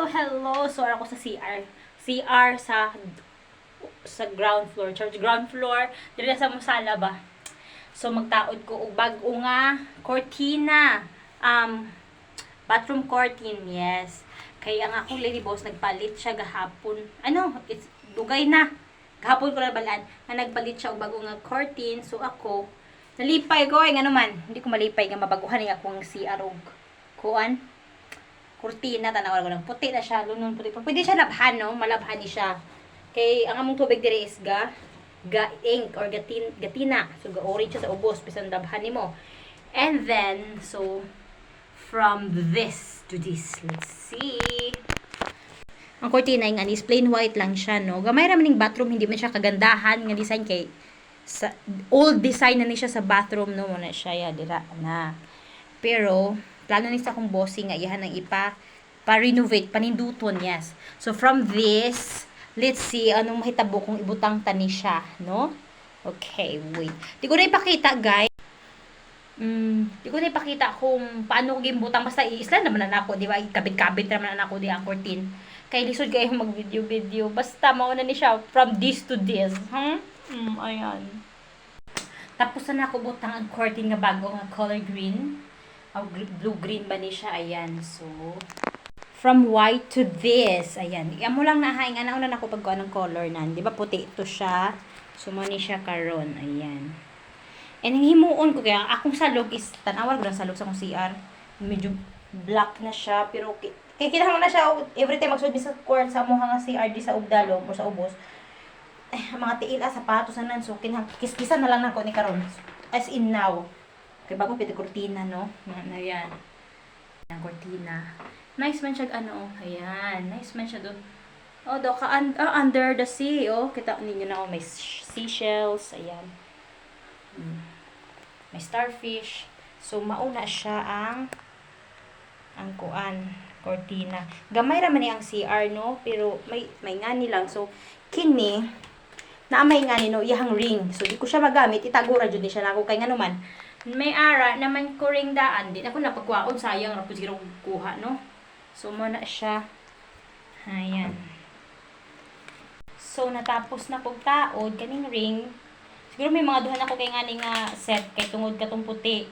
Hello! So, ako sa CR. CR sa ground floor. Church ground floor. Dili sa musala ba? So, magtaod ko og bag-o nga cortina. Bathroom curtain, yes. Kaya ang akong lady boss, nagpalit siya gahapon. It's dugay na. Gahapon ko na balaan na nagpalit siya og bago nga curtain. So, ako, nalipay ko. Nga naman, hindi ko malipay nga mabaguhan nga akong CR og kuan. Kurtina, tanaw ko lang. Puti na siya, lunon puti. Pwede siya labhan, no? Malabhan ni siya. Kay ang among tubig diri is ink or gatina. So ga-orange siya sa ubos bisan labhan nimo. And then so from this to this, let's see. Ang kurtina nga is plain white lang siya, no? Gamay ra man ning bathroom, hindi man siya kagandahan nga design kay sa old design na ni siya sa bathroom, no? Wala siya ya dira na. Pero plano ni sa akong bossing nga iyahan ng pa-renovate, paninduton, yes. So, from this, let's see, anong mahitabo kung ibutang tani siya, no? Okay, wait. Di ko na ipakita, guys. Di ko na ipakita kung paano ko gimbutang. Basta i-isla naman na ako, di ba? Kabit-kabit naman na ako di ang 14. Kaya lisod kayo mag-video-video. Basta, mauna ni siya from this to this. Ayan. Tapos na ako butang ang curtain nga bago nga color green. Blue-green ba ni siya? Ayan. So, from white to this. Ayan. Iyan mo lang na haing. Una na ako pagkuha ng color na. Di ba puti ito siya? So, mo ni siya karon. Ayan. And himuon ko kaya akong salog is, tanawag ko ng salog sa akong CR. Medyo black na siya. Pero, kaya kinahang na siya every time magsud sa court sa mga nga CR di sa ugdalom o sa ubos. Mga tiila, sapatos na nan. So, kiskisan na lang na ko ni karon. As in now. Kaya bago pwede kurtina, no? Na yan. Ang kurtina. Nice man siya, ayan. Nice man siya doon. Oh, do ka under the sea, oh. Kita ninyo na, oh, may seashells, ayan. May starfish. So, mauna siya ang kurtina. Gamay raman ang CR, no? Pero, may ngani lang. So, kini, naamay ngani, no? Iyang ring. So, di ko siya magamit. Itagura dyan din siya na ako. Kaya nga naman, may ara naman ko ring daan. Di ako napagwaon. Sayang na po siguro kuha, no? So, muna siya. Ayan. So, natapos na kong taod. Kaning ring. Siguro may mga duhan ako kay nga nga set. Kay tungod katong puti.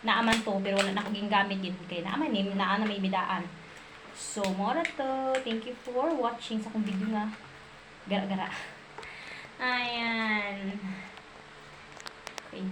Naaman to. Pero wala na akong gamit yun. Kaya naaman eh. Naan na may bidaan. So, muna to. Thank you for watching sa kong video nga. Gara-gara. Ayan. Okay.